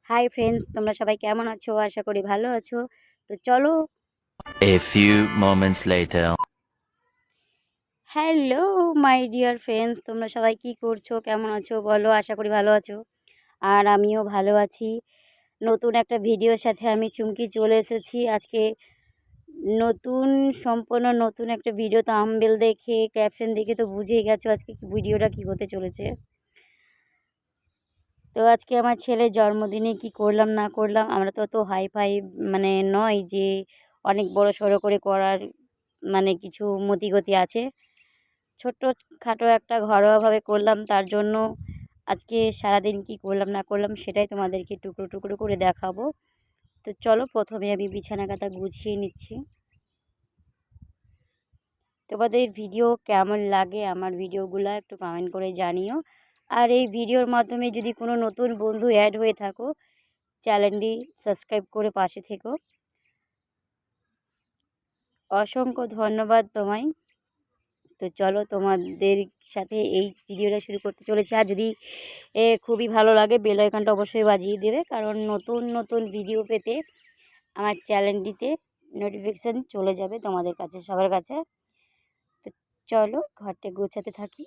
Hi friends, তোমরা সবাই কেমন আছো? আশা করি ভালো আছো। তো চলো। A few moments later. Hello my dear friends, তোমরা সবাই কি করছো, কেমন আছো বলো? আশা করি ভালো আছো। আর আমিও ভালো আছি। নতুন একটা ভিডিওর সাথে আমি চুমকি চলে এসেছি আজকে। নতুন সম্পূর্ণ নতুন একটা ভিডিও। থাম্বনেল দেখে, ক্যাপশন দেখে তো বুঝেই গেছো আজকে ভিডিওটা কি হতে চলেছে। তো আজকে আমার ছেলের জন্মদিনে কি করলাম না করলাম, আমরা তো অত হাই ফাই মানে নয় যে অনেক বড় সড়ো করে করার কিছু মতিগতি আছে। ছোট্ট খাটো একটা ঘরোয়াভাবে করলাম, তার জন্য আজকে সারাদিন কি করলাম না করলাম সেটাই তোমাদেরকে টুকরো টুকরো করে দেখাবো। তো চলো, প্রথমে আমি বিছানা কাঁথা গুছিয়ে নিচ্ছি। তোমাদের ভিডিও কেমন লাগে, আমার ভিডিওগুলো একটু কমেন্ট করে জানিও। আর এই ভিডিওর মাধ্যমে যদি কোনো নতুন বন্ধু অ্যাড হয়ে থাকো, চ্যানেলটি সাবস্ক্রাইব করে পাশে থেকো। অসংখ্য ধন্যবাদ তোমায়। তো চলো, তোমাদের সাথে এই ভিডিওটা শুরু করতে চলেছি। আর যদি খুবই ভালো লাগে, বেল আইকনটা অবশ্যই বাজিয়ে দেবে, কারণ নতুন নতুন ভিডিও পেতে আমার চ্যানেলটিতে নোটিফিকেশান চলে যাবে তোমাদের কাছে, সবার কাছে। তো চলো ঘরটা গোছাতে থাকি।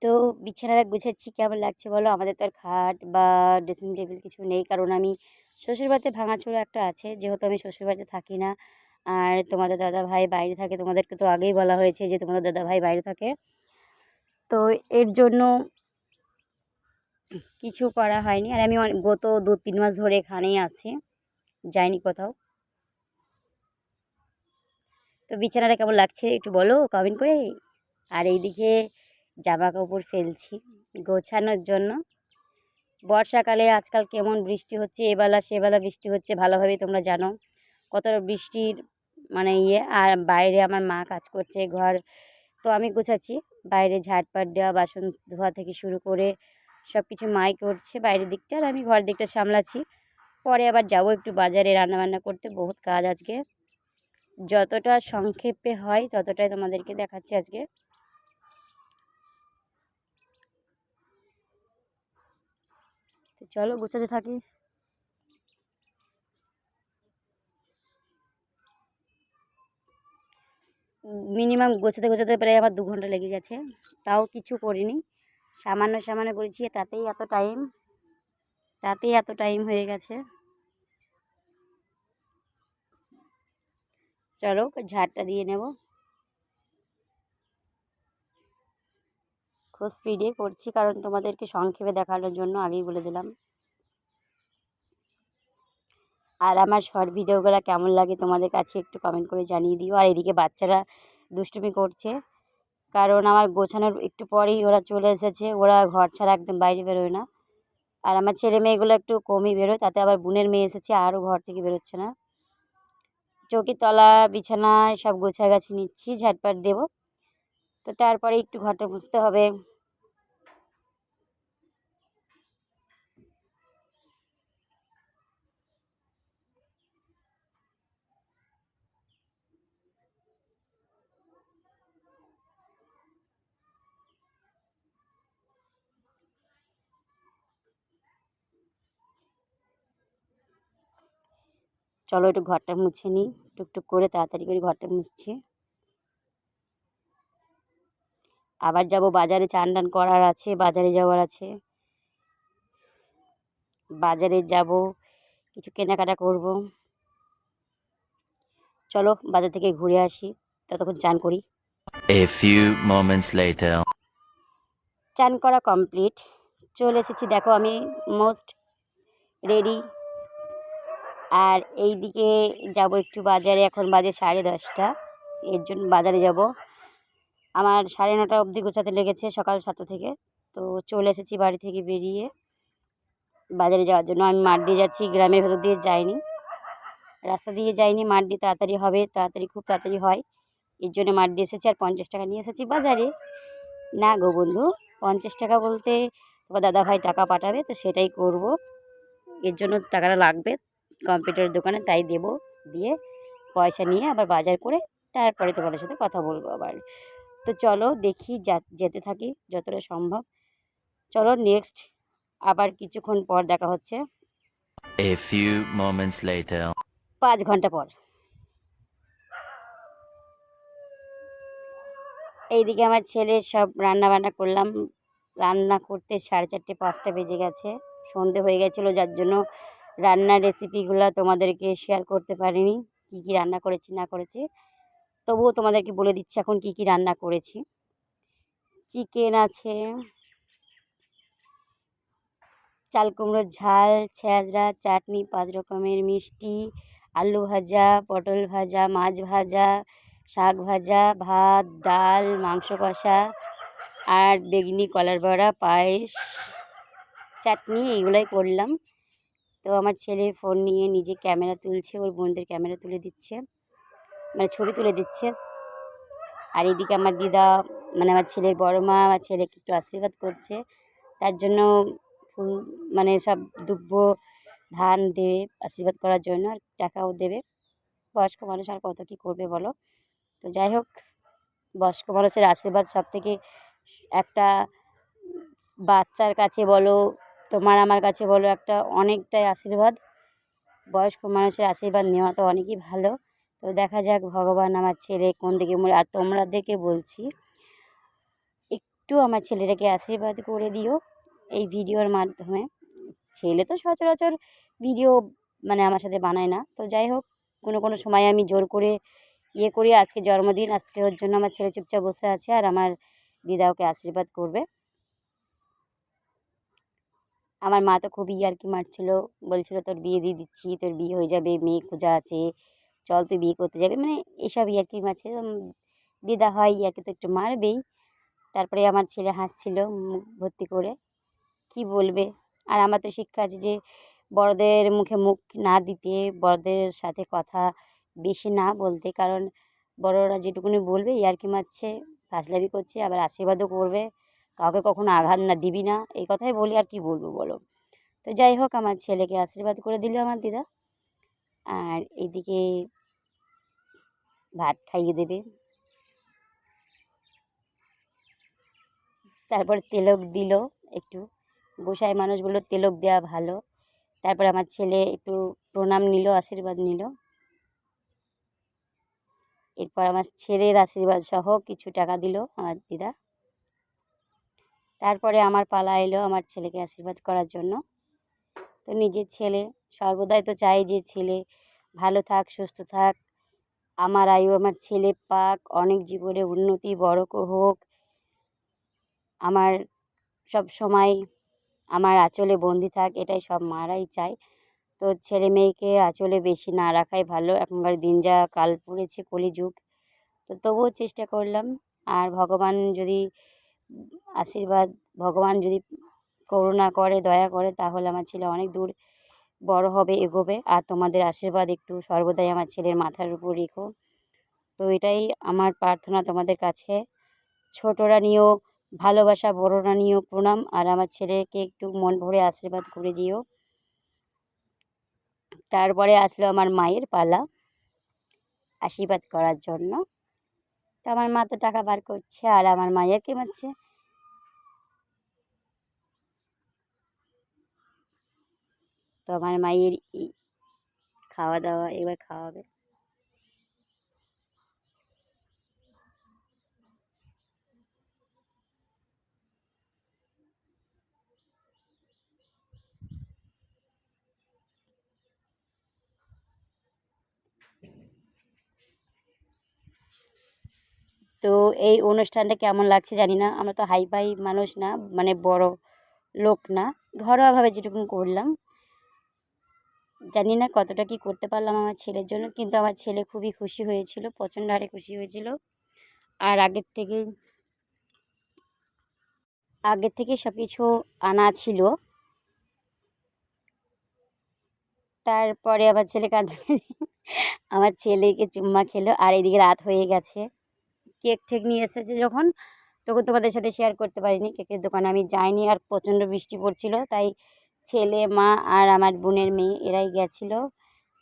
তো বিছানাটা গুছাচ্ছি, কেমন লাগছে বলো? আমাদের তো আর খাট বা ড্রেসিং টেবিল কিছু নেই, কারণ আমি শ্বশুরবাড়িতে ভাঙাচোরা একটা আছে, যেহেতু আমি শ্বশুরবাড়িতে থাকি না। আর তোমাদের দাদা ভাই বাইরে থাকে, তোমাদেরকে তো আগেই বলা হয়েছে যে তোমাদের দাদা ভাই বাইরে থাকে। তো এর জন্য কিছু করা হয়নি। আর আমি গত 2-3 মাস ধরে এখানেই আছি, যাইনি কোথাও। তো বিছানাটা কেমন লাগছে একটু বলো কমেন্ট করে। আর এইদিকে জামা কাপড় ফেলছি গোছানোর জন্য। বর্ষাকালে আজকাল কেমন বৃষ্টি হচ্ছে, এবেলা সেবেলা বৃষ্টি হচ্ছে, ভালোভাবেই তোমরা জানো কতটা বৃষ্টির আর বাইরে আমার মা কাজ করছে ঘর। তো আমি গোছাচ্ছি, বাইরে ঝাড়পাট দেওয়া, বাসন ধোয়া থেকে শুরু করে সব কিছু মাই করছে বাইরের দিকটা, আর আমি ঘর দিকটা সামলাচ্ছি। পরে আবার যাব একটু বাজারে রান্নাবান্না করতে, বহুত কাজ আজকে। যতটা সংক্ষেপে হয় ততটাই তোমাদেরকে দেখাচ্ছি আজকে। তো চলো গোছাতে থাকি। মিনিমাম গোছাতে গোছাতে প্রায় আমার 2 ঘন্টা লেগে গেছে, তাও কিছু করিনি। সামান্য সামান্য করেছি, তাতেই এত টাইম হয়ে গেছে। চলো ঝাড়টা দিয়ে নেব। খুব স্পিডে করছি, কারণ তোমাদেরকে সংক্ষেপে দেখানোর জন্য আগেই বলে দিলাম। আর আমার শর্ট ভিডিওগুলো কেমন লাগে তোমাদের কাছে একটু কমেন্ট করে জানিয়ে দিও। আর এদিকে বাচ্চারা দুষ্টুমি করছে, কারণ আমার গোছানোর একটু পরেই ওরা চলে এসেছে। ওরা ঘর ছাড়া একদম বাইরে বেরোয় না। আর আমার ছেলে মেয়েগুলো একটু কমই বেরোয়, তাতে আবার বোনের মেয়ে এসেছে, আরও ঘর থেকে বেরোচ্ছে না। চৌকির তলা বিছানায় সব গোছাগাছি নিচ্ছি, ঝাটপাট দেবো। তো তারপরে একটু ঘরটা মুছতে হবে। চলো একটু ঘরটা মুছে নিই, টুকটুক করে তাড়াতাড়ি করে ঘরটা মুছছি। আবার যাব বাজারে, চান টান করার আছে, বাজারে যাওয়ার আছে। বাজারে যাব, কিছু কেনাকাটা করব। চলো বাজার থেকে ঘুরে আসি, ততক্ষণ চান করি। A few moments later. চান করা কমপ্লিট, চলে এসেছি। দেখো আমি মোস্ট রেডি। আর এই দিকে যাব একটু বাজারে, এখন বাজে 10:30। এর জন্য বাজারে যাব। আমার 9:30 অবধি গোছাতে লেগেছে, সকাল 7টা থেকে। তো চলে এসেছি বাড়ি থেকে বেরিয়ে বাজারে যাওয়ার জন্য। আমি মাঠ দিয়ে যাচ্ছি, গ্রামের ভেতর দিয়ে যাইনি, রাস্তা দিয়ে যাইনি। মাঠ দিয়ে তাড়াতাড়ি হবে, খুব তাড়াতাড়ি হয়, এর জন্য মাঠ দিয়ে এসেছি। আর 50 টাকা নিয়ে এসেছি বাজারে। না গো বন্ধু, 50 টাকা বলতে তোমার দাদাভাই টাকা পাঠাবে, তো সেটাই করব। এর জন্য টাকাটা লাগবে কম্পিউটারের দোকানে, তাই দেব। দিয়ে পয়সা নিয়ে আবার বাজার করে তারপরে তোমাদের সাথে কথা বলবো আবার। তো চলো দেখি যেতে থাকি যতটা সম্ভব। চলো নেক্সট আবার কিছুক্ষণ পর দেখা হচ্ছে। A few moments later. 5 ঘন্টা পর। এইদিকে আমার ছেলে সব রান্না বান্না করলাম। রান্না করতে 4:30 5টা বেজে গেছে, সন্ধে হয়ে গেছিলো, যার জন্য রান্নার রেসিপিগুলো তোমাদেরকে শেয়ার করতে পারিনি, কী কী রান্না করেছি না করেছি। তবুও তোমাদেরকে বলে দিচ্ছি এখন কী কী রান্না করেছি। চিকেন আছে, চাল কুমড়োর ঝাল, ছেঁচড়া, চাটনি, 5 রকমের মিষ্টি, আলু ভাজা, পটল ভাজা, মাছ ভাজা, শাক ভাজা, ভাত, ডাল, মাংস কষা আর বেগনি, কলার বড়া, পায়েস, চাটনি এইগুলোই করলাম। তো আমার ছেলে ফোন নিয়ে নিজে ক্যামেরা তুলছে, ওর বোনদের ক্যামেরা তুলে দিচ্ছে, মানে ছবি তুলে দিচ্ছে। আর এদিকে আমার দিদা, মানে আমার ছেলের বড় মা আমার ছেলেকে একটু আশীর্বাদ করছে, তার জন্য ফুল মানে সব দুব্য ধান দেবে আশীর্বাদ করার জন্য, আর টাকাও দেবে। বয়স্ক মানুষ আর কত কী করবে বলো। তো যাই হোক, বয়স্ক মানুষের আশীর্বাদ সবথেকে একটা বাচ্চার কাছে বলো, তোমার আমার কাছে বলো, একটা অনেকটাই আশীর্বাদ। বয়স্ক মানুষের আশীর্বাদ নেওয়া তো অনেকই ভালো। তো দেখা যাক ভগবান আমার ছেলে কোন দিকে মোড়ে। আর তোমাদেরকে বলছি একটু আমার ছেলেটাকে আশীর্বাদ করে দিও এই ভিডিওর মাধ্যমে। ছেলে তো সচরাচর ভিডিও মানে আমার সাথে বানায় না, তো যাই হোক কোনো কোনো সময় আমি জোর করে ইয়ে করি। আজকে জন্মদিন, আজকে ওর জন্য আমার ছেলে চুপচাপ বসে আছে আর আমার দিদা ওকে আশীর্বাদ করবে। আমার মা তো খুব ইয়ার্কি মারছিল, বলছিল তোর বিয়ে দিয়ে দিচ্ছি, তোর বিয়ে হয়ে যাবে, মেয়ে খোঁজা আছে, চল তুই বিয়ে করতে যাবি, মানে এসব ইয়ার্কি মারছে। দিদা হয় ইয়ার্কি তো একটু মারবেই। তারপরে আমার ছেলে হাসছিল মুখ ভর্তি করে, কি বলবে। আর আমার তো শিক্ষা আছে যে বড়দের মুখে মুখ না দিতে, বড়দের সাথে কথা বেশি না বলতে, কারণ বড়রা যেটুকুনি বলবে ইয়ার্কি মারছে, ফাজলামি করছে, আবার আশীর্বাদও করবে, কাউকে কখনো আঘাত না দিবি না, এই কথাই বলি, আর কি বলবো বলো। তো যাই হোক আমার ছেলেকে আশীর্বাদ করে দিল আমার দিদা। আর এইদিকে ভাত খাইয়ে দেবে, তারপর তিলক দিল একটু, গোসাই মানুষগুলো তিলক দেওয়া ভালো। তারপরে আমার ছেলে একটু প্রণাম নিল, আশীর্বাদ নিল। এরপর আমার ছেলের আশীর্বাদ সহ কিছু টাকা দিল আমার দিদা। তারপরে আমার পালা এলো আমার ছেলেকে আশীর্বাদ করার জন্য। তো নিজের ছেলে সর্বদাই তো চাই যে ছেলে ভালো থাক, সুস্থ থাক, আমার আয়ু আমার ছেলে পাক, অনেক জীবনে উন্নতি, বড় হোক, আমার সব সময় আমার আঁচলে বন্দি থাক, এটাই সব মারাই চায়। তো ছেলে মেয়েকে আঁচলে বেশি না রাখাই ভালো, এখনকার দিন যা কাল পড়েছে কলিযুগ। তো তবুও চেষ্টা করলাম। আর ভগবান যদি আশীর্বাদ, ভগবান যদি করুণা করে, দয়া করে, তাহলে আমার ছেলে অনেক দূর বড় হবে, এগোবে। আর তোমাদের আশীর্বাদ একটু সর্বদাই আমার ছেলের মাথার উপর রেখো। তো এটাই আমার প্রার্থনা তোমাদের কাছে। ছোটরা নিয়েও ভালোবাসা, বড়রা নিয়েও প্রণাম। আর আমার ছেলেকে একটু মন ভরে আশীর্বাদ করে দিও। তারপরে আসলো আমার মায়ের পালা আশীর্বাদ করার জন্য। তো আমার মা তো টাকা বার করছে আর আমার মায়েরকে মারছে। তো আমার মায়ের খাওয়া দাওয়া এবার খাওয়াবে। তো এই অনুষ্ঠানটা কেমন লাগছে জানি না, আমরা তো হাই ফাই মানুষ না, মানে বড় লোক না, ঘরোয়াভাবে যেটুকু করলাম। জানি না কতটা কি করতে পারলাম আমার ছেলের জন্য, কিন্তু আমার ছেলে খুবই খুশি হয়েছিল, প্রচণ্ড হারে খুশি হয়েছিল। আর আগের থেকে সব কিছু আনা ছিল। তারপরে আমার ছেলে কাঁদতে আমার ছেলেকে চুম্মা খেলো। আর এদিকে রাত হয়ে গেছে, কেক ঠেক নিয়ে এসেছে যখন, তখন তোমাদের সাথে শেয়ার করতে পারিনি, কেকের দোকানে আমি যাইনি। আর প্রচণ্ড বৃষ্টি পড়ছিল, তাই ছেলে, মা আর আমার বোনের মেয়ে এরাই গেছিলো,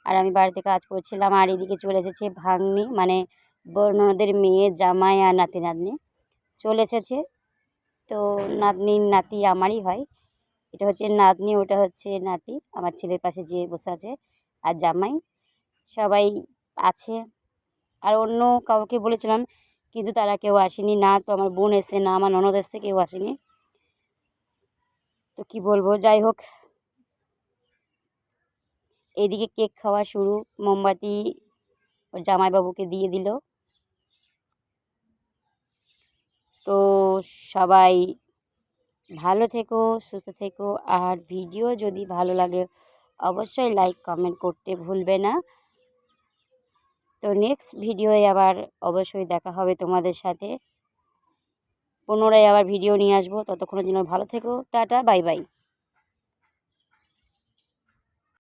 আর আমি বাড়িতে কাজ করছিলাম। আর এদিকে চলে এসেছে ভাগ্নি, মানে ননদের মেয়ে, জামাই আর নাতি নাতনি। চলে এসেছে। তো নাতনির নাতি আমারই হয়। এটা হচ্ছে নাতনি, ওটা হচ্ছে নাতি, আমার ছেলের পাশে যে বসে আছে, আর জামাই সবাই আছে। আর অন্য কাউকে বলেছিলাম কিন্তু তারা কেউ আসেনি, না তো আমার বোন এসছে, না আমার ননদ এসছে, কেউ আসেনি। তো কি বলবো, যাই হোক, এইদিকে কেক খাওয়া শুরু, মোমবাতি ওর জামাইবাবুকে দিয়ে দিল। তো সবাই ভালো থেকো, সুস্থ থেকো, আর ভিডিও যদি ভালো লাগে অবশ্যই লাইক কমেন্ট করতে ভুলবে না। তো নেক্সট ভিডিওয়ে আবার অবশ্যই দেখা হবে তোমাদের সাথে, পুনরায় আবার ভিডিও নিয়ে আসবো। ততক্ষণের জন্য ভালো থেকো, টাটা, বাই বাই।